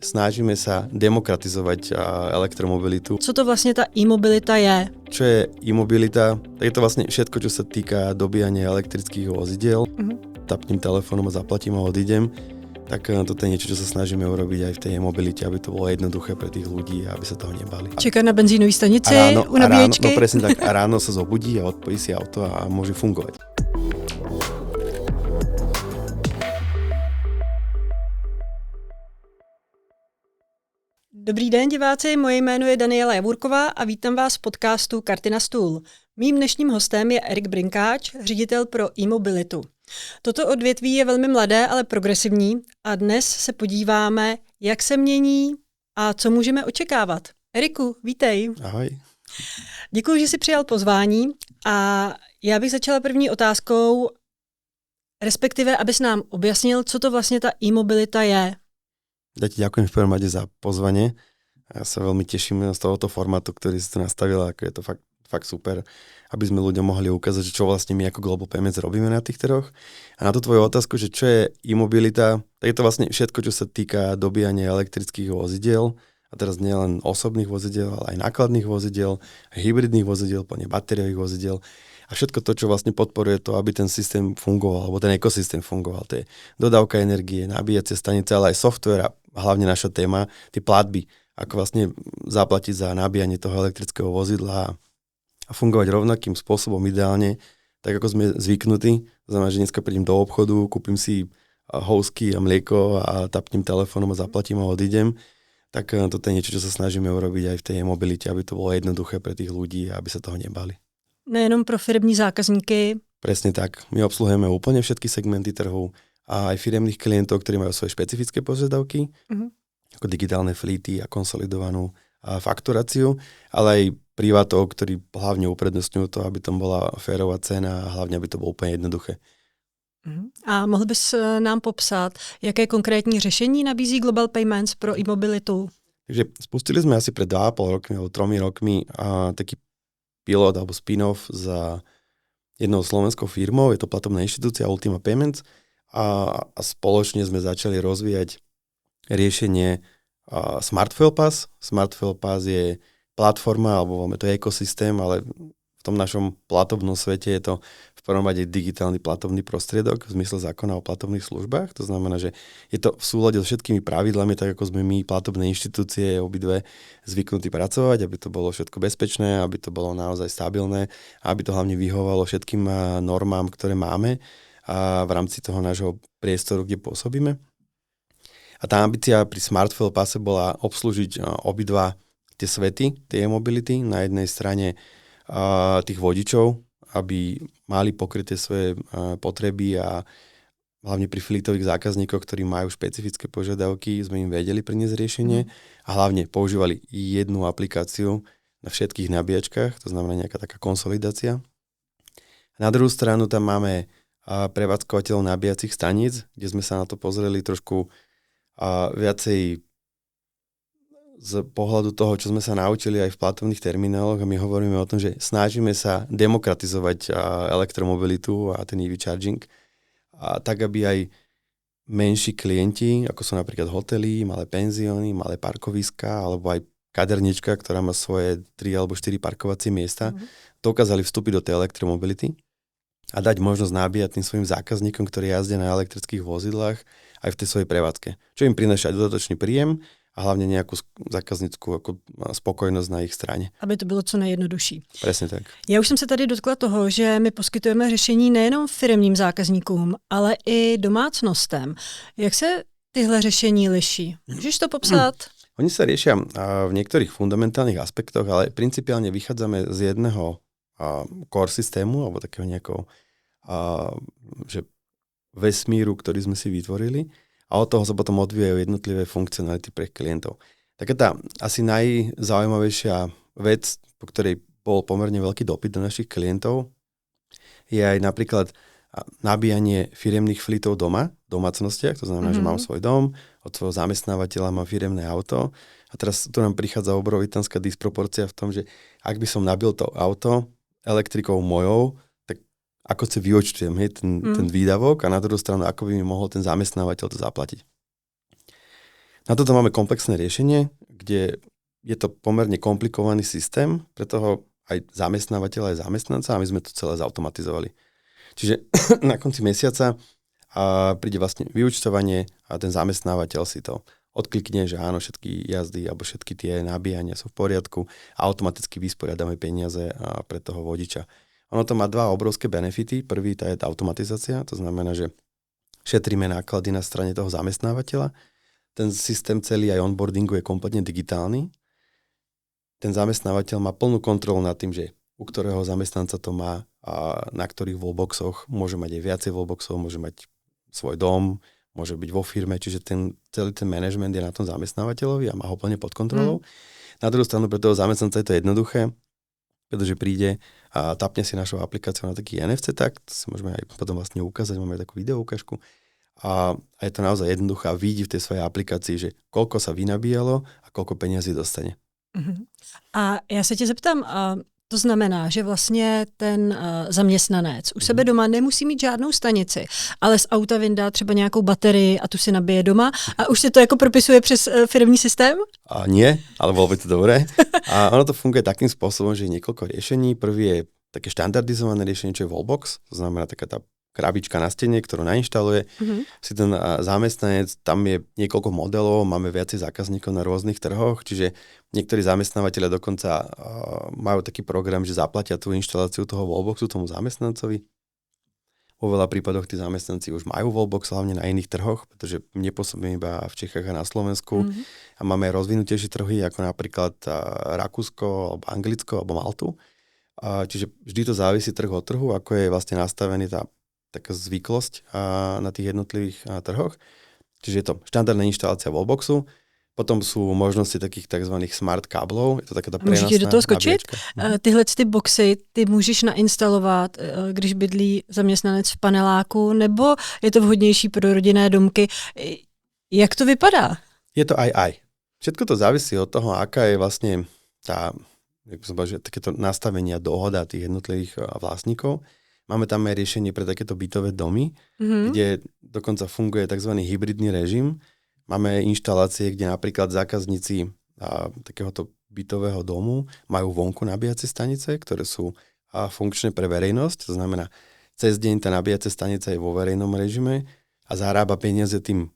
Snažíme sa demokratizovať elektromobilitu. Co to vlastně ta e-mobilita je? Čo je e-mobilita? Tak je to vlastne všetko, čo sa týka dobíjania elektrických vozidiel. Tapním telefónom a zaplatím a odídem. Tak toto je niečo, čo sa snažíme urobiť aj v tej e-mobilite, aby to bolo jednoduché pre tých ľudí a aby sa toho nebali. Čeká na benzínovej stanici u nabíječky? No presne tak. A ráno sa zobudí a odpojí si auto a môže fungovať. Dobrý den, diváci, moje jméno je Daniela Javůrková a vítám vás v podcastu Karty na stůl. Mým dnešním hostem je Erik Brinkáč, ředitel pro e-mobilitu. Toto odvětví je velmi mladé, ale progresivní a dnes se podíváme, jak se mění a co můžeme očekávat. Eriku, vítej. Ahoj. Děkuji, že jsi přijal pozvání a já bych začala první otázkou, respektive, abys nám objasnil, co to vlastně ta e-mobilita je. Ja ti ďakujem v prvom rade za pozvanie. Ja sa veľmi teším z tohoto formátu, ktorý si tu nastavila, ako je to fakt super, aby sme ľuďom mohli ukázať, čo vlastne my ako Global Payments robíme na tých trhoch. A na tú tvoju otázku, že čo je e-mobilita, tak je to vlastne všetko, čo sa týka dobíjania elektrických vozidiel, a teraz nie len osobných vozidiel, ale aj nákladných vozidiel, aj hybridných vozidiel, plne batériových vozidiel. A všetko to, čo vlastne podporuje to, aby ten systém fungoval, alebo ten ekosystém fungoval. To je dodávka energie, nabíjacie stanice, ale aj software a hlavne naša téma, tie platby, ako vlastne zaplatiť za nabíjanie toho elektrického vozidla a fungovať rovnakým spôsobom ideálne, tak ako sme zvyknutí. To znamená, že dneska prídem do obchodu, kúpim si housky a mlieko a tapním telefónom a zaplatím a odídem. Tak toto je niečo, čo sa snažíme urobiť aj v tej mobilite, aby to bolo jednoduché pre tých ľudí a aby sa toho nebali. Nejenom pro firemní zákazníky. Presne tak. My obsluhujeme úplne všetky segmenty trhu a aj firemných klientov, ktorí majú svoje špecifické požiadavky, ako digitálne flíty a konsolidovanú fakturáciu, ale aj privátov, ktorí hlavne uprednostňujú to, aby tam bola férová cena a hlavne, aby to bolo úplne jednoduché. A mohl bys nám popsat, jaké konkrétní řešení nabízí Global Payments pro e-mobilitu? Takže spustili sme asi pred 2,5 rokmi alebo 3 rokmi taký pilot alebo spin-off za jednou slovenskou firmou, je to platobná inštitúcia Ultima Payments a spoločne sme začali rozvíjať riešenie Smart Fuel Pass. Smart Fuel Pass je platforma, alebo to je ekosystém, ale v tom našom platobnom svete je to v prvom rade digitálny platobný prostriedok v zmysle zákona o platobných službách. To znamená, že je to v súlade s všetkými pravidlami, tak ako sme my platobné inštitúcie obidve zvyknutí pracovať, aby to bolo všetko bezpečné, aby to bolo naozaj stabilné a aby to hlavne vyhovovalo všetkým normám, ktoré máme a v rámci toho nášho priestoru, kde pôsobíme. A tá ambícia pri Smart Fuel Passe bola obslúžiť obidva tie svety, tie e-mobility. Na jednej strane tých vodičov, aby mali pokryté svoje potreby a hlavne pri fleetových zákazníkoch, ktorí majú špecifické požiadavky, sme im vedeli priniesť riešenie a hlavne používali jednu aplikáciu na všetkých nabíjačkách, to znamená nejaká taká konsolidácia. Na druhú stranu tam máme prevádzkovateľov nabíjacích staníc, kde sme sa na to pozreli trošku viacej z pohľadu toho, čo sme sa naučili aj v platobných termináloch a my hovoríme o tom, že snažíme sa demokratizovať elektromobilitu a ten EV charging a tak, aby aj menší klienti, ako sú napríklad hotely, malé penzióny, malé parkoviská alebo aj kadernička, ktorá má svoje 3 alebo 4 parkovacie miesta, dokázali vstúpiť do tej elektromobility a dať možnosť nabíjať tým svojim zákazníkom, ktorí jazdia na elektrických vozidlách aj v tej svojej prevádzke. Čo im prináša dodatočný príjem a hlavne nejakú zákaznickú spokojnosť na ich straně. Aby to bylo co nejjednodušší. Presne tak. Já už jsem se tady dotkla toho, že my poskytujeme řešení nejenom firemním zákazníkům, ale i domácnostem. Jak se tyhle řešení liší? Můžeš to popsat? Oni sa riešia v niektorých fundamentálnych aspektoch, ale principiálne vychádzame z jedného core systému, alebo takého nejakého že vesmíru, ktorý sme si vytvorili. A od toho sa potom odvíjajú jednotlivé funkcionality pre klientov. Taká tá asi najzaujímavejšia vec, po ktorej bol pomerne veľký dopyt do našich klientov, je aj napríklad nabíjanie firemných flítov doma, v domácnostiach. To znamená, že mám svoj dom, od svojho zamestnávateľa mám firemné auto a teraz tu nám prichádza obrovitánska disproporcia v tom, že ak by som nabil to auto elektrikou mojou, ako si vyúčtujem ten výdavok a na druhú stranu, ako by mi mohol ten zamestnávateľ to zaplatiť. Na toto máme komplexné riešenie, kde je to pomerne komplikovaný systém, preto aj zamestnávateľ, aj zamestnanca, a my sme to celé zautomatizovali. Čiže na konci mesiaca príde vlastne vyúčtovanie a ten zamestnávateľ si to odklikne, že áno, všetky jazdy alebo všetky tie nabíjania sú v poriadku a automaticky vysporiadame peniaze pre toho vodiča. Ono to má dva obrovské benefity. Prvý to je tá automatizácia, to znamená, že šetríme náklady na strane toho zamestnávateľa. Ten systém celý aj onboardingu je kompletne digitálny. Ten zamestnávateľ má plnú kontrolu nad tým, že u ktorého zamestnanca to má a na ktorých wallboxoch môže mať aj viacej wallboxov, môže mať svoj dom, môže byť vo firme, čiže celý ten manažment je na tom zamestnávateľovi a má ho plne pod kontrolou. Na druhú stranu pre toho zamestnanca je to jednoduché, pretože príde a tapne si našou aplikáciou na taký NFC tag, to si môžeme aj potom vlastne ukázať, máme takú video ukážku a je to naozaj jednoduché a vidí v tej svojej aplikácii, že koľko sa vynabíjalo a koľko peniazí dostane. A já se tě zeptám, to znamená, že vlastně ten zaměstnanec u sebe doma nemusí mít žádnou stanici, ale z auta vyndá třeba nějakou baterii a tu si nabije doma a už se to jako propisuje přes firemní systém? A nie, ale bolo by to dobré. A ono to funguje takým spôsobom, že je niekoľko riešení. Prvý je také štandardizované riešenie, čo je wallbox, to znamená taká tá krabička na stene, ktorú nainštaluje si ten zamestnanec. Tam je niekoľko modelov, máme viacej zákazníkov na rôznych trhoch, čiže niektorí zamestnávateľia dokonca majú taký program, že zaplatia tú inštaláciu toho wallboxu tomu zamestnancovi. Vo veľa prípadoch tí zamestnanci už majú wallbox, hlavne na iných trhoch, pretože nepôsobíme iba v Čechách a na Slovensku a máme aj rozvinutejšie trhy, ako napríklad Rakúsko, alebo Anglicko, alebo Maltu. Čiže vždy to závisí trh od trhu, ako je vlastne nastavený taká zvyklosť na tých jednotlivých trhoch. Čiže je to štandardná inštalácia wallboxu, potom sú možnosti takých tzv. Smart káblov, je to taká tá prenosná Můžu ti do toho skočit? nabíjačka. Tyhle ty boxy ty můžeš nainstalovat, když bydlí zaměstnanec v paneláku, nebo je to vhodnější pro rodinné domky? Jak to vypadá? Je to aj. Všetko to závisí od toho, aká je vlastne takéto nastavenie a dohoda tých jednotlivých vlastníkov. Máme tam aj riešenie pre takéto bytové domy, kde dokonca funguje tzv. Hybridný režim. Máme inštalácie, kde napríklad zákazníci takéhoto bytového domu majú vonku nabíjacie stanice, ktoré sú funkčné pre verejnosť. To znamená, cez deň tá nabíjacia stanica je vo verejnom režime a zarába peniaze tým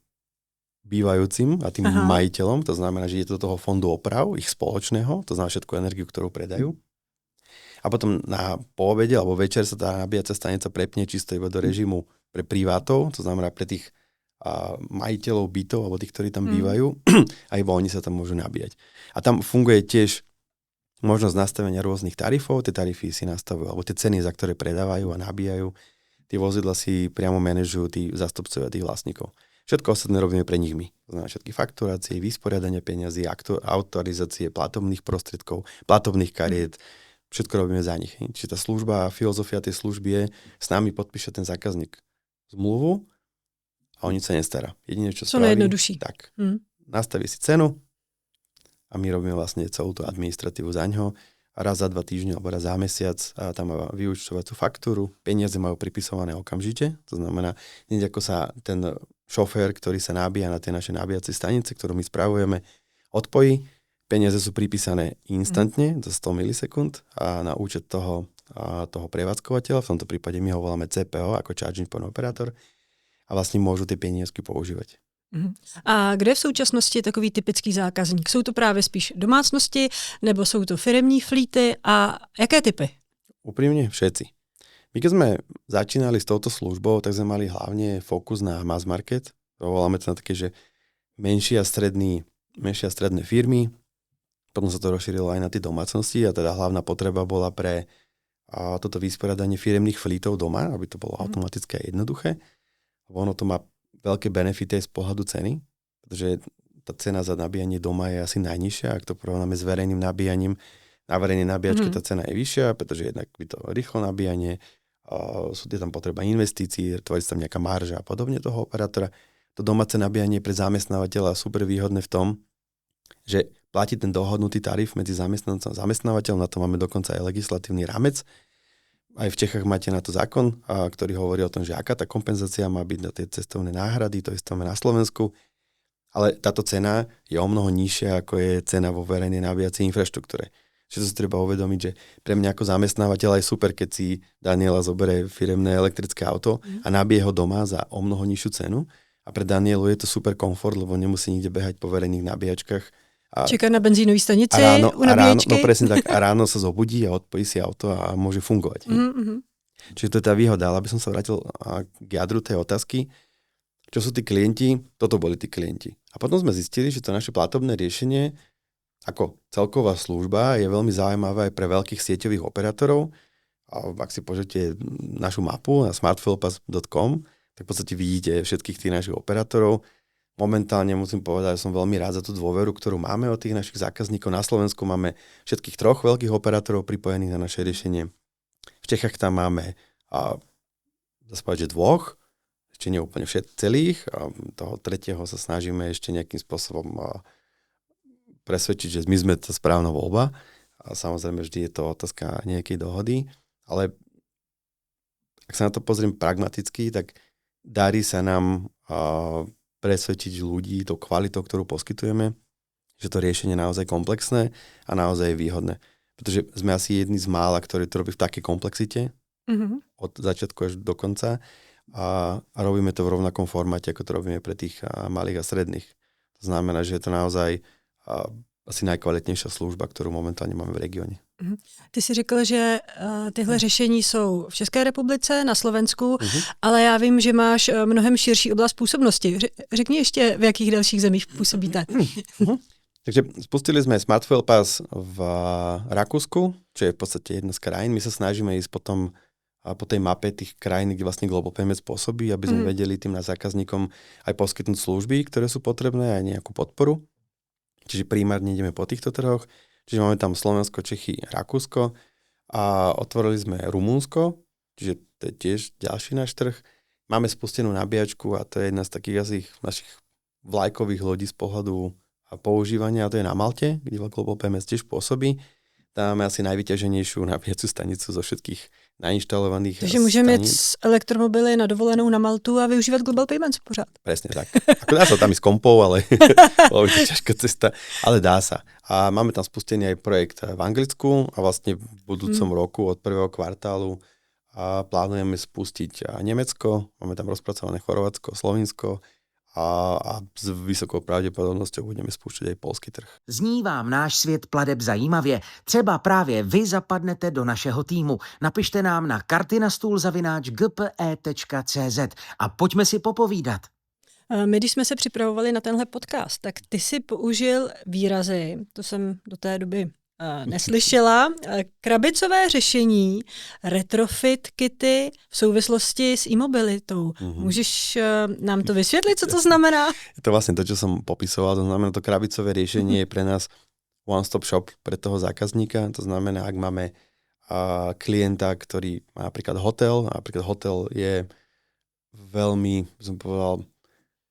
bývajúcim a tým majiteľom. To znamená, že je to toho fondu oprav, ich spoločného, to znamená všetku energiu, ktorú predajú. A potom po obede alebo večer sa tá nabíjacia stanica prepne čisto iba do režimu pre privátov, to znamená pre tých majiteľov bytov alebo tých, ktorí tam bývajú a iba oni sa tam môžu nabíjať. A tam funguje tiež možnosť nastavenia rôznych tarifov, tie tarify si nastavujú, alebo tie ceny, za ktoré predávajú a nabíjajú. Tie vozidla si priamo manažujú tí zástupcovia tých vlastníkov. Všetko ostatné robíme pre nich my. To znamená všetky fakturácie, vysporiadania peňazí, autorizácie platobných prostriedkov, platobných kariet, všetko robíme za nich. Čiže tá služba, filozofia tej služby je, s nami podpíše ten zákazník zmluvu a o nič sa nestará. Jedine, čo spraví, tak nastaví si cenu a my robíme vlastne celú tú administratívu za ňo. A raz za 2 týždne alebo raz za mesiac a tam má vyúčtovať tú faktúru. Peniaze majú pripisované okamžite. To znamená, hneď ako sa ten šofér, ktorý sa nabíja na tie naše nabíjacie stanice, ktorú my spravujeme, odpojí, peniaze sú pripísané instantne, za 100 milisekúnd a na účet toho prevádzkovateľa, v tomto prípade my ho voláme CPO, ako Charging Point Operator, a vlastne môžu tie peniazky používať. A kde v současnosti je takový typický zákazník? Jsou to právě spíš domácnosti, nebo jsou to firemní flíty a jaké typy? Úprimne všetci. My keď sme začínali s touto službou, tak sme mali hlavne fokus na mass market. Voláme to na také, že menšie a stredné firmy. Potom sa to rozšírilo aj na tie domácnosti a teda hlavná potreba bola pre toto vysporiadanie firemných flítov doma, aby to bolo automatické a jednoduché. Ono to má veľké benefity z pohľadu ceny, pretože tá cena za nabíjanie doma je asi najnižšia, ak to porovnáme s verejným nabíjaním. Na verejnej nabíjačke tá cena je vyššia, pretože jednak by to rýchlo nabíjanie, je tam potreba investícií, tvorí sa tam nejaká marža a podobne toho operátora. To domáce nabíjanie pre zamestnávateľa je super výhodné v tom, že platí ten dohodnutý tarif medzi zamestnancom a zamestnávateľom, na to máme dokonca aj legislatívny rámec. Aj v Čechách máte na to zákon, ktorý hovorí o tom, že aká tá kompenzácia má byť na tie cestovné náhrady, to isté máme na Slovensku. Ale táto cena je o mnoho nižšia, ako je cena vo verejnej nabíjacej infraštruktúre. Čiže to si treba uvedomiť, že pre mňa ako zamestnávateľa je super, keď si Daniela zoberie firemné elektrické auto a nabije ho doma za o mnoho nižšiu cenu. A pre Danielu je to super komfort, lebo nemusí nikde behať po verejných nabíjačkách. Čeká na benzínovej stanici u A nabíjačky. no presne tak. A ráno sa zobudí a odpojí si auto a môže fungovať. Čiže to je tá výhoda. Ale aby som sa vrátil k jadru tej otázky, čo sú tí klienti, toto boli tí klienti. A potom sme zistili, že to naše platobné riešenie ako celková služba je veľmi zaujímavá aj pre veľkých sieťových operátorov. A ak si pozrite našu mapu na smartfuelpass.com, tak v podstate vidíte všetkých tých našich operátorov. Momentálne musím povedať, že som veľmi rád za tú dôveru, ktorú máme od tých našich zákazníkov. Na Slovensku máme všetkých 3 veľkých operátorov pripojených na naše riešenie. V Čechách tam máme zase povedať, že 2, ešte nie úplne celých. A toho 3. sa snažíme ešte nejakým spôsobom presvedčiť, že my sme tá správna voľba. A samozrejme vždy je to otázka nejakej dohody. Ale ak sa na to pozriem pragmaticky, tak darí sa nám presvedčiť ľudí tou kvalitou, ktorú poskytujeme, že to riešenie je naozaj komplexné a naozaj je výhodné. Pretože sme asi jedni z mála, ktorí to robí v takej komplexite od začiatku až do konca a robíme to v rovnakom formáte, ako to robíme pre tých malých a stredných. To znamená, že je to naozaj asi najkvalitnější služba, kterou momentálně máme v regioně. Ty jsi řekl, že tyhle řešení jsou v České republice, na Slovensku, ale já vím, že máš mnohem širší oblast působnosti. Řekni ještě, v jakých dalších zemích působíte. Takže spustili sme Smart Fuel Pass v Rakúsku, čo je v podstate jedna z krajín. My sa snažíme ísť potom po tej mape tých krajín, kde vlastne Global Payments pôsobí, aby sme vedeli tým zákazníkom aj poskytnúť služby, ktoré sú potrebné, aj nejakú podporu. Čiže primárne ideme po týchto trhoch. Čiže máme tam Slovensko, Čechy, Rakúsko a otvorili sme Rumunsko, čiže to je tiež ďalší náš trh. Máme spustenú nabíjačku a to je jedna z takých asi našich vlajkových lodí z pohľadu používania, a to je na Malte, kde Global Payments tiež pôsobí. Tam máme asi najvyťaženejšiu nabíjaciu stanicu zo všetkých nainštalovaných Takže můžeme jít s elektromobily na dovolenou na Maltu a využívat Global Payments pořád. Presne tak. Ako dá sa tam ísť s kompou, ale bolo by to ťažká cesta, ale dá sa. A máme tam spustený aj projekt v Anglicku a vlastne v budúcom roku od 1. kvartálu a plánujeme spustiť Nemecko, máme tam rozpracované Chorvátsko, Slovinsko a s vysokou pravděpodobnosťou budeme spúšťať aj polský trh. Zní vám náš svět plateb zajímavě? Třeba právě vy zapadnete do našeho týmu. Napište nám na kartinastůl@gpe.cz a pojďme si popovídat. My, když jsme se připravovali na tenhle podcast, tak ty si použil výrazy, to jsem do té doby neslyšela, krabicové řešení, retrofit kity v souvislosti s e-mobilitou. Můžeš nám to vysvětlit, co to znamená? Je to vlastne to, čo som popisoval, to znamená, to krabicové riešenie je pre nás one-stop shop pre toho zákazníka, to znamená, ak máme klienta, ktorý má napríklad hotel, a napríklad hotel je veľmi, som povedal,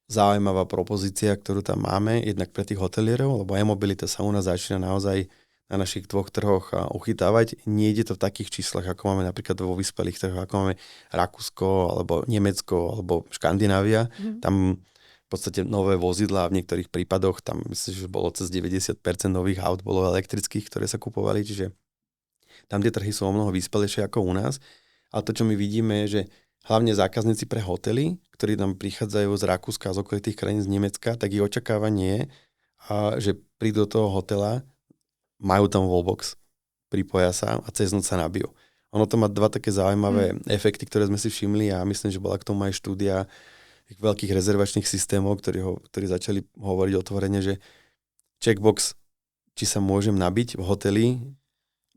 zaujímavá propozícia, ktorú tam máme, jednak pre tých hotelierov, lebo e-mobilita sa u nás začína naozaj na našich 2 trhoch uchytávať. Nejde to v takých číslach, ako máme napríklad vo vyspelých trhoch, ako máme Rakúsko, alebo Nemecko, alebo Škandinávia. Tam v podstate nové vozidlá v niektorých prípadoch, tam myslím, že bolo cez 90% nových aut bolo elektrických, ktoré sa kupovali, čiže tam tie trhy sú o mnoho vyspelejšie ako u nás. Ale to, čo my vidíme, je, že hlavne zákazníci pre hotely, ktorí tam prichádzajú z Rakúska a z okolitých krajín z Nemecka, tak ich očakávanie je, že prídu do toho hotela, majú tam wallbox, pripoja sa a cez noc sa nabijú. Ono to má 2 také zaujímavé efekty, ktoré sme si všimli a myslím, že bola k tomu aj štúdia tých veľkých rezervačných systémov, ktorí začali hovoriť otvorene, že checkbox, či sa môžem nabiť v hoteli,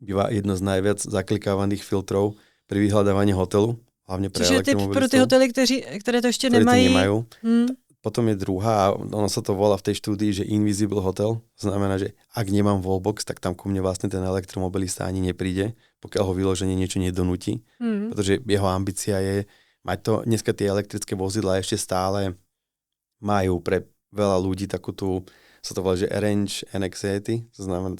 býva jedno z najviac zaklikávaných filtrov pri vyhľadávaní hotelu, hlavne pre elektromobilistov. Čiže pro ty hotely, které to ještě nemají. Potom je druhá, ono sa to volá v tej štúdii, že invisible hotel. Znamená, že ak nemám wallbox, tak tam ku mne vlastne ten elektromobilista ani nepríde, pokiaľ ho vyloženie niečo nedonúti. Pretože jeho ambícia je mať to, dneska tie elektrické vozidlá ešte stále majú pre veľa ľudí takú tú, sa to volá, že arrange anxiety, to znamená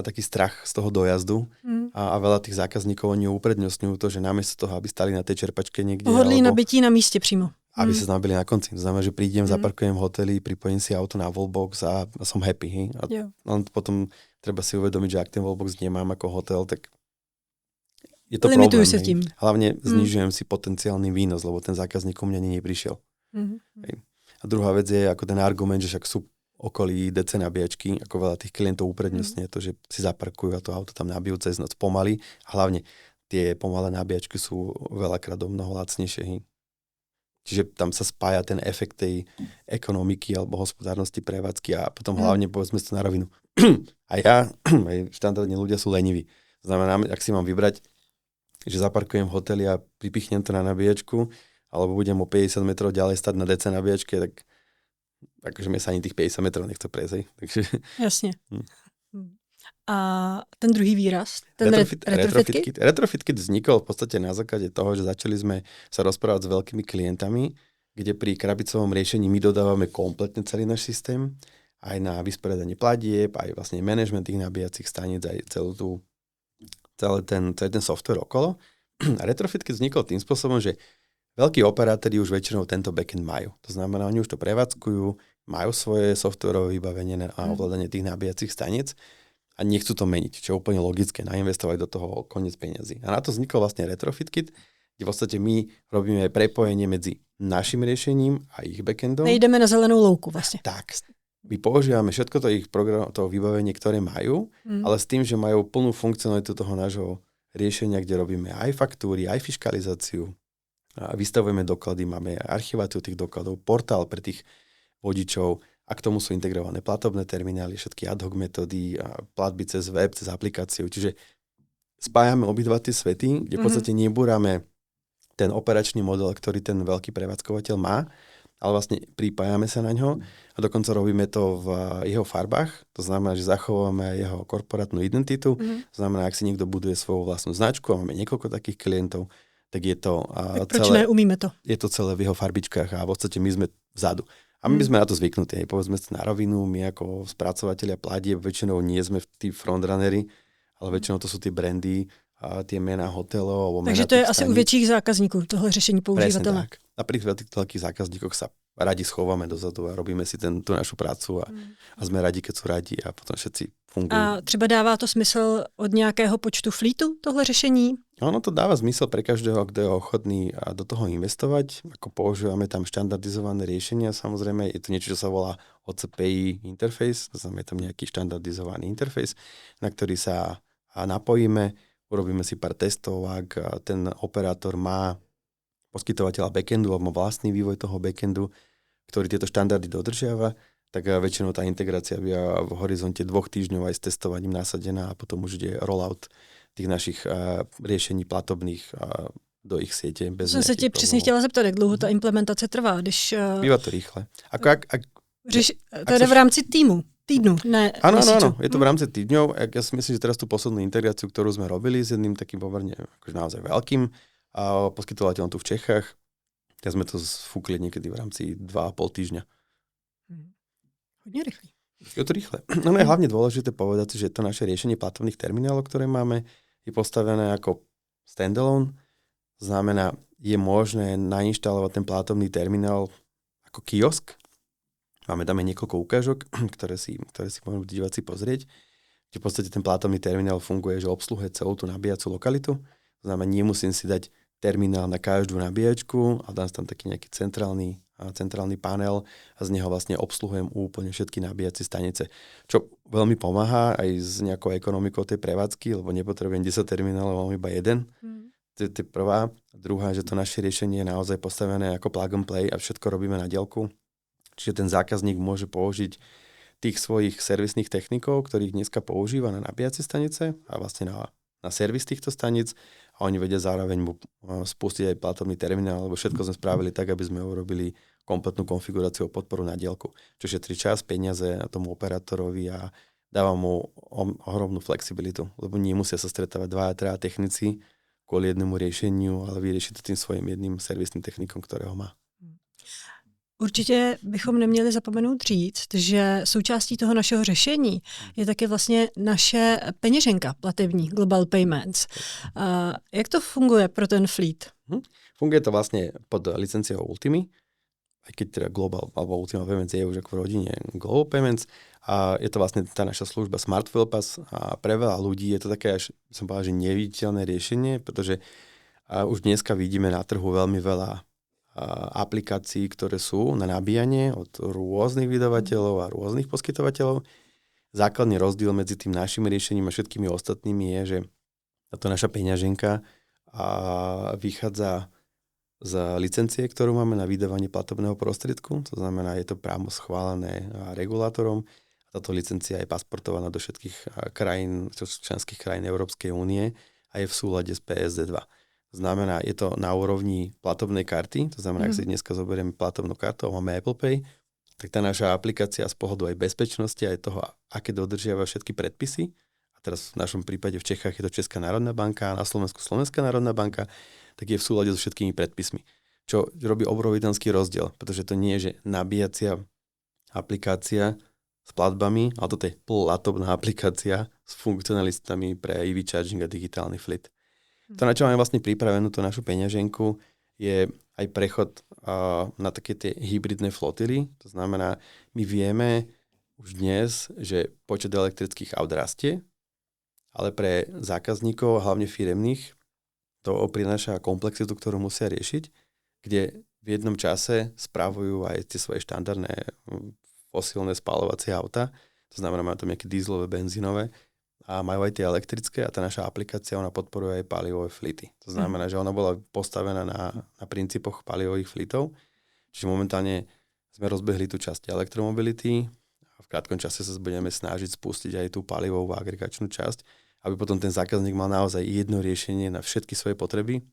taký strach z toho dojazdu a veľa tých zákazníkov oni uprednostňujú to, že namiesto toho, aby stali na tej čerpačke niekde. Pohodlí nabití na míste přímo. aby sa nabili na konci. To znamená, že prídem, zaparkujem v hoteli, pripojím si auto na wallbox a som happy. Hej? A potom treba si uvedomiť, že ak ten wallbox nemám ako hotel, tak je to limitujú problém. Sa tím. Hlavne znižujem si potenciálny výnos, lebo ten zákazník u mňa neprišiel. Hej. A druhá vec je ako ten argument, že však sú okolí DC nabíjačky, ako veľa tých klientov uprednostňuje to, že si zaparkujú a to auto tam nabijú cez noc pomaly. A hlavne tie pomalé nabíjačky sú veľakrát o mnoho lacnejšie. Hej. Čiže tam sa spája ten efekt tej ekonomiky alebo hospodárnosti prevádzky a potom hlavne povedzme to na rovinu. A aj štandardne ľudia sú leniví. Znamená, ak si mám vybrať, že zaparkujem v hoteli a pripichnem to na nabíjačku, alebo budem o 50 metrov ďalej stať na DC nabíjačke, tak akože mi sa ani tých 50 metrov nechce prejsť. Takže... Jasne. A ten druhý výraz? Ten retrofit kit. Retrofit kit vznikol v podstate na základe toho, že začali sme sa rozprávať s veľkými klientami, kde pri krabicovom riešení my dodávame kompletne celý náš systém, aj na vysporiadanie platieb, aj vlastne management tých nabíjacích staníc, aj celý ten software okolo. A retrofit kit vznikol tým spôsobom, že veľkí operátori už väčšinou tento backend majú. To znamená, oni už to prevádzkujú, majú svoje softwareové vybavenie na ovládanie tých nabíjacích staníc a nechcú to meniť, čo je úplne logické, nainvestovať do toho koniec peniazy. A na to vznikol vlastne retrofit kit, kde v podstate my robíme aj prepojenie medzi našim riešením a ich backendom. Nejdeme na zelenú louku vlastne. Tak. My používame všetko to vybavenie, ktoré majú, ale s tým, že majú plnú funkcionalitu toho nášho riešenia, kde robíme aj faktúry, aj fiškalizáciu, a vystavujeme doklady, máme archiváciu tých dokladov, portál pre tých vodičov a k tomu sú integrované platobné terminály, všetky ad hoc metódy, platby cez web, cez aplikáciu. Čiže spájame obidva tie svety, kde v podstate nebúrame ten operačný model, ktorý ten veľký prevádzkovateľ má, ale vlastne pripájame sa na ňo a dokonca robíme to v jeho farbách. To znamená, že zachováme jeho korporátnu identitu. To znamená, ak si niekto buduje svoju vlastnú značku a máme niekoľko takých klientov, tak je to proč neumíme to? Je to celé v jeho farbičkách a v podstate my sme vzadu. A my sme na to zvyknutí. Povedzme si na rovinu, my ako spracovatelia platieb väčšinou nie sme tí frontrunnery, ale väčšinou to sú tie brandy, a tie mená hotelov. Takže to je asi u větších zákazníků tohle řešení používatelné. Tak. A pri veľkých zákazníkoch sa radi schováme dozadu a robíme si tú našu prácu a sme radi, keď sú radi a potom všetci fungujú. A třeba dává to smysl od nějakého počtu flítu tohle řešení? Ono to dáva zmysel pre každého, kto je ochotný do toho investovať. Ako používame tam štandardizované riešenia, samozrejme je to niečo, čo sa volá OCPI interface, to znamená tam nejaký štandardizovaný interface, na ktorý sa napojíme, urobíme si pár testov, ak ten operátor má poskytovateľa backendu alebo vlastný vývoj toho backendu, ktorý tieto štandardy dodržiava, tak väčšinou tá integrácia býva v horizonte 2 týždňov aj s testovaním nasadená a potom už ide rollout tých našich riešení platobných do ich siete. Jsem se ti přesně chtěla zeptat, jak dlouho ta implementace trvá, když... Býva to rýchle. To je v rámci týdnu, ne áno, je to v rámci týdňov. Ja si myslím, že teraz tú poslednú integráciu, ktorú sme robili s jedným takým pomerne akože naozaj veľkým poskytovateľom tu v Čechách, tak sme to sfúkli niekedy v rámci 2,5 týždňa. Hodně rýchle. Je to rýchle. No je hlavne dôležité povedať si, že to naše riešenie platobných terminálov, ktoré máme, je postavené ako standalone. Znamená, je možné nainštalovať ten platobný terminál ako kiosk. Máme tam aj niekoľko ukážok, ktoré si môžu diváci pozrieť, kde v podstate ten platobný terminál funguje, že obsluhuje celú tú nabíjacú lokalitu. To znamená, nemusím si dať terminál na každú nabíjačku a dám tam taký nejaký centrálny panel a z neho vlastne obsluhujem úplne všetky nabíjacie stanice, čo veľmi pomáha aj s nejakou ekonomikou tej prevádzky, lebo nepotrebujem 10 terminálov, mám iba jeden. To je prvá. Druhá, že to naše riešenie je naozaj postavené ako plug and play a všetko robíme na diaľku. Čiže ten zákazník môže použiť tých svojich servisných technikov, ktorých dneska používa na nabíjacie stanice a vlastne na servis týchto staníc a oni vedia zároveň mu spustiť aj platobný terminál, lebo všetko sme spravili tak, aby sme urobili kompletnú konfiguráciu a podporu na diaľku. Čo šetrí čas, peniaze a tomu operátorovi a dáva mu ohromnú flexibilitu, lebo nemusia sa stretávať 2-3 technici kvôli jednému riešeniu, ale vyriešiť to tým svojim jedným servisným technikom, ktorého má. Určitě bychom neměli zapomenout říct, že součástí toho našeho řešení je také vlastně naše peněženka platební, Global Payments. Jak to funguje pro ten fleet? Funguje to vlastne pod licenciou Ultimi. aj keď teda Global, alebo Ultima Payments je už ako v rodine Global Payments, a je to vlastne tá naša služba Smart Fuel Pass a pre veľa ľudí je to také až, som povedal, že neviditeľné riešenie, pretože už dneska vidíme na trhu veľmi veľa aplikácií, ktoré sú na nabíjanie od rôznych vydavateľov a rôznych poskytovateľov. Základný rozdiel medzi tým našim riešením a všetkými ostatnými je, že táto naša peňaženka vychádza z licencie, ktorú máme na vydávanie platobného prostriedku. To znamená, je to priamo schválené regulátorom. Táto licencia je pasportovaná do všetkých krajín, členských krajín Európskej únie a je v súlade s PSD2. To znamená, je to na úrovni platobnej karty, to znamená, ak si dneska zoberieme platobnú kartu a máme Apple Pay, tak tá naša aplikácia z pohľadu aj bezpečnosti, aj toho, aké dodržiava všetky predpisy, a teraz v našom prípade v Čechách je to Česká národná banka, na Slovensku Slovenská národná banka, tak je v súlade so všetkými predpismi. Čo robí obrovitánský rozdiel, pretože to nie je, že nabíjacia aplikácia s platbami, ale toto je platobná aplikácia s funkcionalistami pre EV charging a digitálny fleet. To, na čo máme vlastne pripravenú tú našu peňaženku, je aj prechod na také tie hybridné flotily. To znamená, my vieme už dnes, že počet elektrických aut rastie, ale pre zákazníkov, hlavne firemných, to prináša komplexitu, ktorú musia riešiť, kde v jednom čase spravujú aj tie svoje štandardné fosílne spaľovacie auta, to znamená, majú tam nejaké dízlové, benzínové a majú aj tie elektrické a tá naša aplikácia, ona podporuje aj palivové flity. To znamená, že ona bola postavená na princípoch palivových flitov, čiže momentálne sme rozbehli tú časť elektromobility a v krátkom čase sa budeme snažiť spustiť aj tú palivovú agregačnú časť, aby potom ten zákazník mal naozaj jedno riešenie na všetky svoje potreby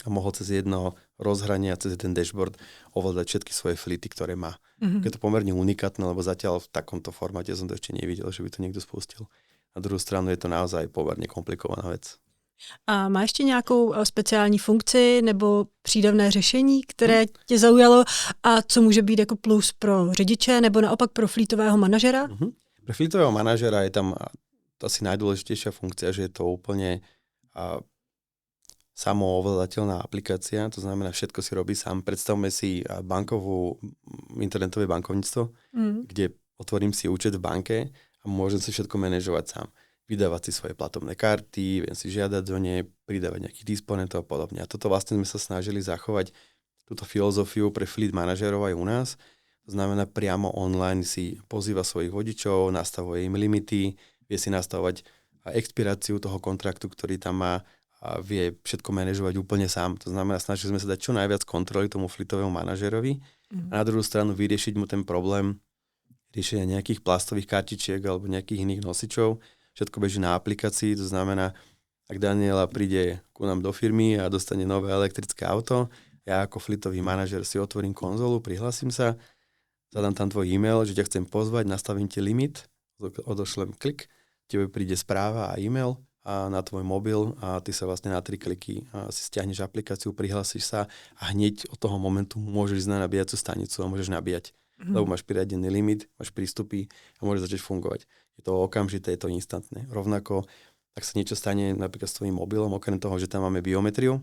a mohol cez jedno rozhranie a cez ten dashboard ovládať všetky svoje flity, ktoré má. Je to pomerne unikátne, lebo zatiaľ v takomto formáte som to ešte nevidel, že by to niekto spustil. Na druhou stranu je to naozaj pomerne komplikovaná vec. A má ještě nějakou speciální funkci nebo přídavné řešení, které tě zaujalo a co může být jako plus pro řidiče nebo naopak pro fleetového manažera? Pre fleetového manažera je tam asi najdôležitejšia funkcia, že je to úplne samoovládateľná aplikácia, to znamená, všetko si robí sám. Predstavme si internetové bankovníctvo, kde otvorím si účet v banke a môžem si všetko manažovať sám. Vydávať si svoje platobné karty, viem si žiadať do nej, pridávať nejakých disponentov a podobne. A toto vlastne sme sa snažili zachovať túto filozofiu pre fleet manažerov aj u nás. To znamená, priamo online si pozýva svojich vodičov, nastavuje im limity, vie si nastavovať expiráciu toho kontraktu, ktorý tam má a vie všetko manažovať úplne sám. To znamená, snažili sme sa dať čo najviac kontroly tomu fleetovému manažerovi a na druhú stranu vyriešiť mu ten problém riešenia nejakých plastových kartičiek alebo nejakých iných nosičov. Všetko beží na aplikácii, to znamená, ak Daniela príde ku nám do firmy a dostane nové elektrické auto, ja ako fleetový manažer si otvorím konzolu, prihlasím sa, zadám tam tvoj e-mail, že ťa chcem pozvať, nastavím ti limit, odošlem klik, tebe príde správa a e-mail a na tvoj mobil a ty sa vlastne na 3 kliky si stiahneš aplikáciu, prihlasíš sa a hneď od toho momentu môžeš ísť na nabíjacú stanicu a môžeš nabíjať. Lebo máš priradený limit, máš prístupy a môžeš začať fungovať. Je to okamžité, je to instantné. Rovnako, tak sa niečo stane napríklad s tvojím mobilom, okrem toho, že tam máme biometriu.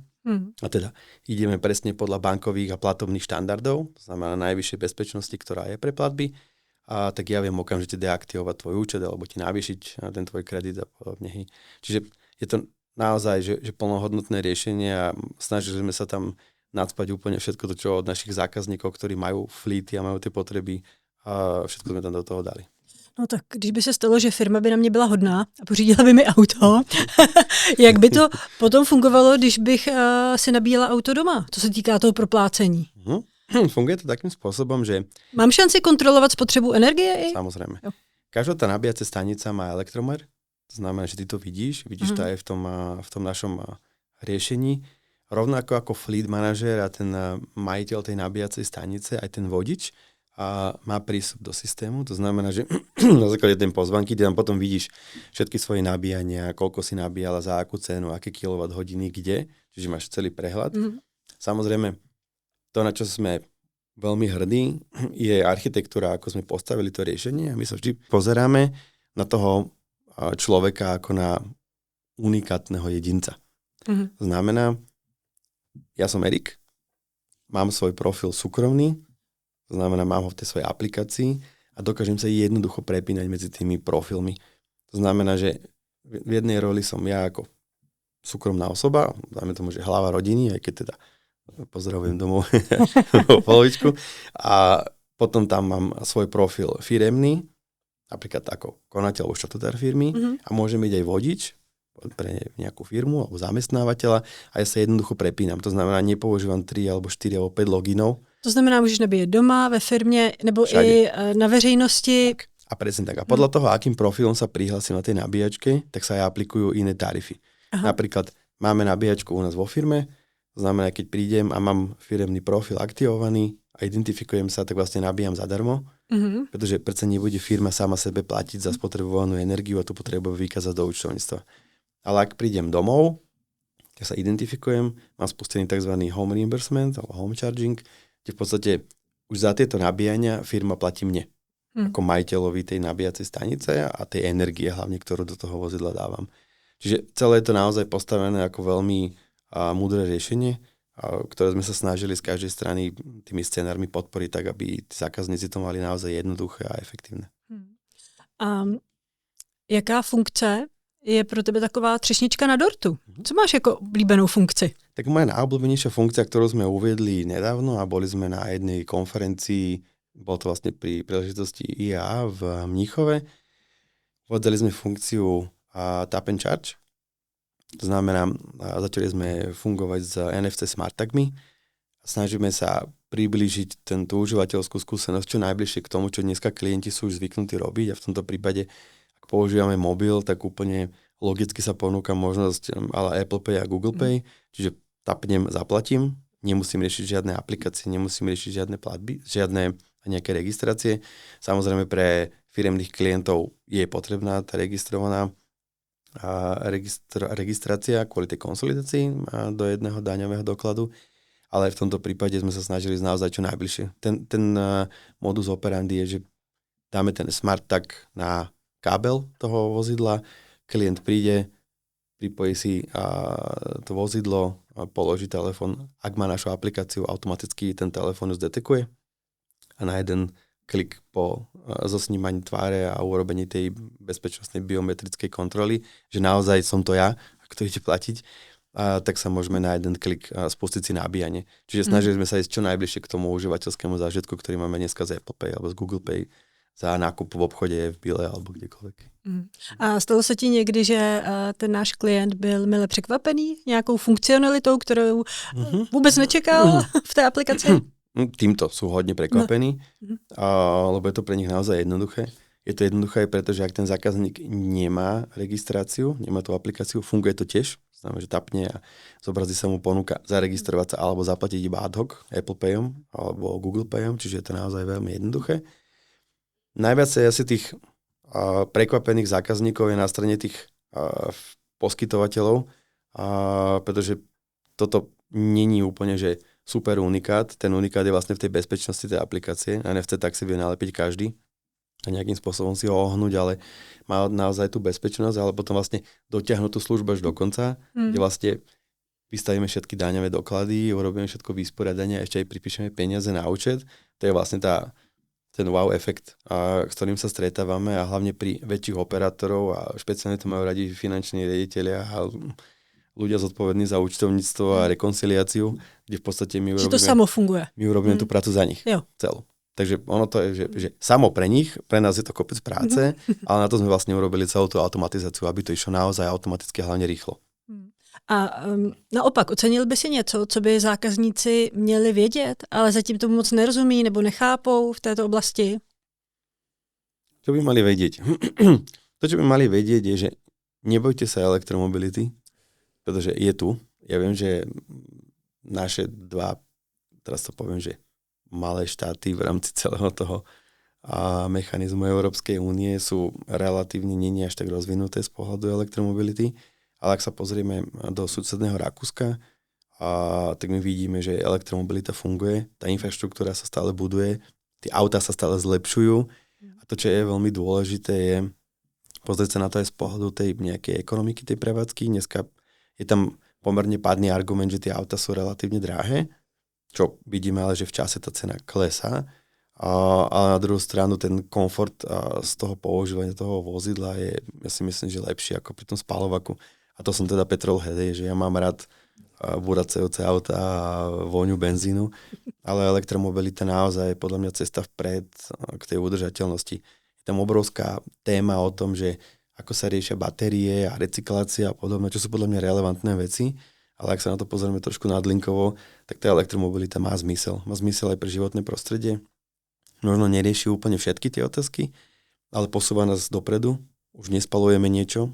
A teda ideme presne podľa bankových a platobných štandardov, to znamená najvyššej bezpečnosti, ktorá je pre platby. A tak ja viem okamžite deaktivovať tvoj účet alebo ti navýšiť ten tvoj kredit a podobne. Čiže je to naozaj že plnohodnotné riešenie a snažili sme sa tam nadspať úplne všetko to, čo od našich zákazníkov, ktorí majú fleety a majú tie potreby a všetko sme tam do toho dali. No tak, když by se stalo, že firma by na mě byla hodná a pořídila by mi auto, jak by to potom fungovalo, když bych si nabíjela auto doma, co se týká toho proplácení? Funguje to takým spôsobom, že... Mám šanci kontrolovať spotřebu energie? Samozrejme. Každá tá nabíjacia stanica má elektromer, to znamená, že ty to vidíš to aj v tom našom riešení. Rovnako ako fleet manažer a ten majiteľ tej nabíjacej stanice, aj ten vodič, a má prístup do systému. To znamená, že na základe tej pozvánky ty tam potom vidíš všetky svoje nabíjania, koľko si nabíjala, za akú cenu, aké kilowatt-hodiny, kde, čiže máš celý prehľad. Samozrejme, to, na čo sme veľmi hrdí, je architektúra, ako sme postavili to riešenie a my sa vždy pozeráme na toho človeka ako na unikátneho jedinca. Znamená, ja som Erik, mám svoj profil súkromný, To znamená, mám ho v tej svojej aplikácii a dokážem sa jednoducho prepínať medzi tými profilmi. To znamená, že v jednej roli som ja ako súkromná osoba, dajme tomu, že hlava rodiny, aj keď teda pozdravujem domov polovičku. A potom tam mám svoj profil firemný, napríklad ako konateľ alebo štatutár firmy a môže byť aj vodič pre nejakú firmu alebo zamestnávateľa a ja sa jednoducho prepínam. To znamená, nepoužívam 3 alebo 4 alebo 5 loginov. To znamená, můžeš nabíjet doma, ve firmě nebo všade. I na veřejnosti. A presne tak. A podľa toho, akým profilom sa prihlásim na tej nabíjačke, tak sa aj aplikujú iné tarify. Aha. Napríklad máme nabíjačku u nás vo firme, to znamená, keď prídem a mám firemný profil aktivovaný a identifikujem sa, tak vlastne nabíjam zadarmo, pretože predsa nebude firma sama sebe platiť za spotrebovanú energiu a tu potrebujem vykázať do účtovníctva. Ale ak prídem domov, ja sa identifikujem, mám spustený tzv. Home reimbursement alebo home charging, kde v podstate už za tieto nabíjania firma platí mne ako majiteľovi tej nabíjacej stanice a tej energie hlavne, ktorú do toho vozidla dávam. Čiže celé je to naozaj postavené ako veľmi múdre riešenie, ktoré sme sa snažili z každej strany tými scenármi podporiť tak, aby tí zákazníci to mali naozaj jednoduché a efektívne. A jaká funkce je pro tebe taková třešnička na dortu? Co máš jako oblíbenou funkci? Tak moja najobľúbenejšia funkcia, ktorú sme uviedli nedávno a boli sme na jednej konferencii, bolo to vlastne pri príležitosti IAA v Mníchove. Uvedeli sme funkciu Tap and Charge. To znamená, začali sme fungovať s NFC Smart Tagmi a snažíme sa priblížiť tú užívateľskú skúsenosť čo najbližšie k tomu, čo dneska klienti sú už zvyknutí robiť a v tomto prípade používame mobil, tak úplne logicky sa ponúka možnosť ale Apple Pay a Google Pay, čiže tapnem, zaplatím, nemusím riešiť žiadne aplikácie, nemusím riešiť žiadne platby, žiadne nejaké registrácie. Samozrejme pre firemných klientov je potrebná tá registrovaná registrácia kvôli tej konsolidácii do jedného daňového dokladu, ale v tomto prípade sme sa snažili naozaj čo najbližšie. Ten modus operandi je, že dáme ten smart tag na kábel toho vozidla, klient príde, pripojí si to vozidlo, položí telefón. Ak má našu aplikáciu, automaticky ten telefón už detekuje a na jeden klik po zosnímaní tváre a urobení tej bezpečnostnej biometrickej kontroly, že naozaj som to ja, kto ide platiť, tak sa môžeme na jeden klik spustiť si nabíjanie. Čiže snažili sme sa ísť čo najbližšie k tomu užívateľskému zážitku, ktorý máme dneska z Apple Pay alebo z Google Pay za nákup v obchode, v Bile alebo kdekoľvek. A stalo se ti někdy, že ten náš klient byl mile překvapený nějakou funkcionalitou, kterou vůbec nečekal v té aplikaci? Týmto sú hodne prekvapení, lebo je to pre nich naozaj jednoduché. Je to jednoduché, pretože ak ten zákazník nemá registráciu, nemá tú aplikáciu, funguje to tiež. Znamená, že tapne a zobrazí sa mu ponuka zaregistrovať sa alebo zaplatiť iba ad hoc Apple Payom alebo Google Payom, čiže je to naozaj veľmi jednoduché. Najviac asi tých prekvapených zákazníkov je na strane tých poskytovateľov, pretože toto není úplne, že super unikát. Ten unikát je vlastne v tej bezpečnosti tej aplikácie. NFC tak si vie nalepiť každý a nejakým spôsobom si ho ohnúť, ale má naozaj tú bezpečnosť, ale potom vlastne dotiahnuť tú službu až do konca, kde vlastne vystavíme všetky daňové doklady, urobíme všetko vysporiadanie a ešte aj pripíšeme peniaze na účet. To je vlastne ten wow efekt, s ktorým sa stretávame a hlavne pri väčších operátorov a špeciálne to majú radi finanční riaditelia a ľudia zodpovední za účtovníctvo a rekonciliáciu, kde v podstate my urobíme, to samo funguje. My urobíme tú prácu za nich. Celú. Takže ono to je, že samo pre nich, pre nás je to kopec práce, ale na to sme vlastne urobili celú tú automatizáciu, aby to išlo naozaj automaticky a hlavne rýchlo. A naopak, ocenil by si něco, co by zákazníci měli vědět, ale zatím tomu moc nerozumí nebo nechápou v této oblasti? Čo by mali vedieť? To, čo by mali vedieť, je, že nebojte sa elektromobility, pretože je tu. Ja viem, že naše teraz to poviem, že malé štáty v rámci celého toho mechanizmu Európskej únie sú relatívne nie až tak rozvinuté z pohľadu elektromobility. Ale ak sa pozrieme do susedného Rakúska, tak my vidíme, že elektromobilita funguje, tá infraštruktúra sa stále buduje, tie autá sa stále zlepšujú a to, čo je veľmi dôležité, je pozrieť sa na to aj z pohľadu tej nejakej ekonomiky, tej prevádzky. Dneska je tam pomerne pádny argument, že tie autá sú relatívne drahé, čo vidíme ale, že v čase tá cena klesá ale na druhú stranu ten komfort z toho používania toho vozidla je, ja si myslím, že lepší ako pri tom spaľovaku. A to som teda petrolhead, že ja mám rád buracajúce auta a vôňu benzínu, ale elektromobilita naozaj je podľa mňa cesta vpred k tej udržateľnosti. Je tam obrovská téma o tom, že ako sa riešia batérie a recyklácia a podobne, čo sú podľa mňa relevantné veci, ale ak sa na to pozrieme trošku nadlinkovo, tak tá elektromobilita má zmysel. Má zmysel aj pre životné prostredie. Možno nerieši úplne všetky tie otázky, ale posúva nás dopredu. Už nespalujeme niečo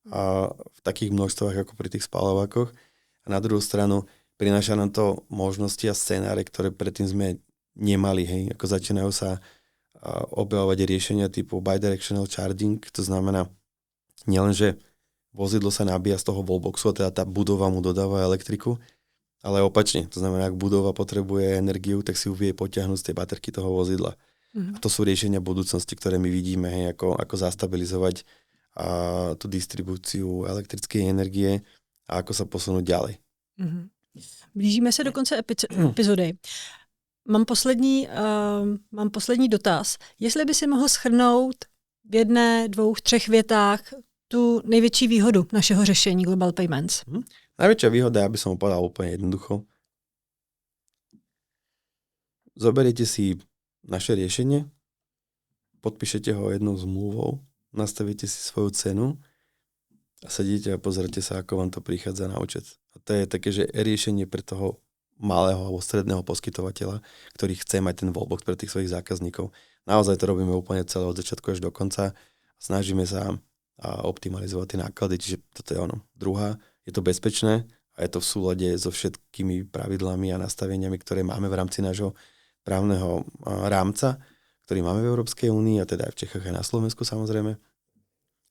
a v takých množstvách ako pri tých spaľovakoch. A na druhú stranu prináša nám to možnosti a scenáre, ktoré predtým sme nemali. Hej. Ako začínajú sa objavovať riešenia typu bidirectional charging, to znamená nielenže vozidlo sa nabíja z toho wallboxu, a teda tá budova mu dodáva elektriku, ale opačne. To znamená, ak budova potrebuje energiu, tak si ju vie potiahnuť z tej baterky toho vozidla. A to sú riešenia budúcnosti, ktoré my vidíme, hej, ako zastabilizovať tú distribúciu elektrickej energie a ako sa posunúť ďalej. Blížíme se do konce epizody. Mám poslední dotaz. Jestli by si mohl shrnout v 1, 2, 3 větách tu největší výhodu našeho řešení Global Payments. Najväčšia výhoda, aby som ho povedal úplne jednoducho. Zoberiete si naše riešenie, podpíšete ho jednou zmluvou, nastavíte si svoju cenu a sedíte a pozrite sa, ako vám to prichádza na účet. A to je také, že riešenie pre toho malého alebo stredného poskytovateľa, ktorý chce mať ten wallbox pre tých svojich zákazníkov. Naozaj to robíme úplne celé od začiatku až do konca. Snažíme sa optimalizovať tie náklady, čiže toto je ono. Druhá, je to bezpečné a je to v súlade so všetkými pravidlami a nastaveniami, ktoré máme v rámci nášho právneho rámca, ktorý máme v Európskej únii a teda aj v Čechách aj na Slovensku samozrejme.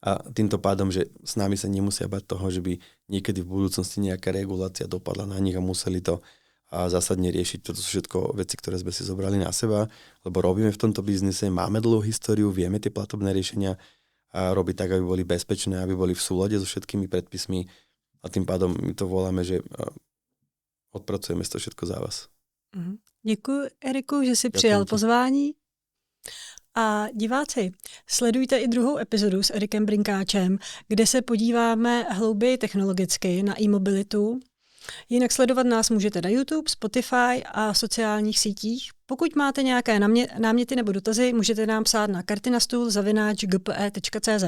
A týmto pádom, že s nami sa nemusia bať toho, že by niekedy v budúcnosti nejaká regulácia dopadla na nich a museli to zásadne riešiť. Toto sú všetko veci, ktoré sme si zobrali na seba, lebo robíme v tomto biznise, máme dlhú históriu, vieme tie platobné riešenia robiť tak, aby boli bezpečné, aby boli v súlade so všetkými predpismi a tým pádom my to voláme, že odpracujeme to všetko za vás. Děkuji, Eriku, že jsi přijal pozvání. A diváci, sledujte i druhou epizodu s Erikem Brinkáčem, kde se podíváme hlouběji technologicky na e-mobilitu. Jinak sledovat nás můžete na YouTube, Spotify a sociálních sítích. Pokud máte nějaké náměty nebo dotazy, můžete nám psát na kartinastůl@gpe.cz.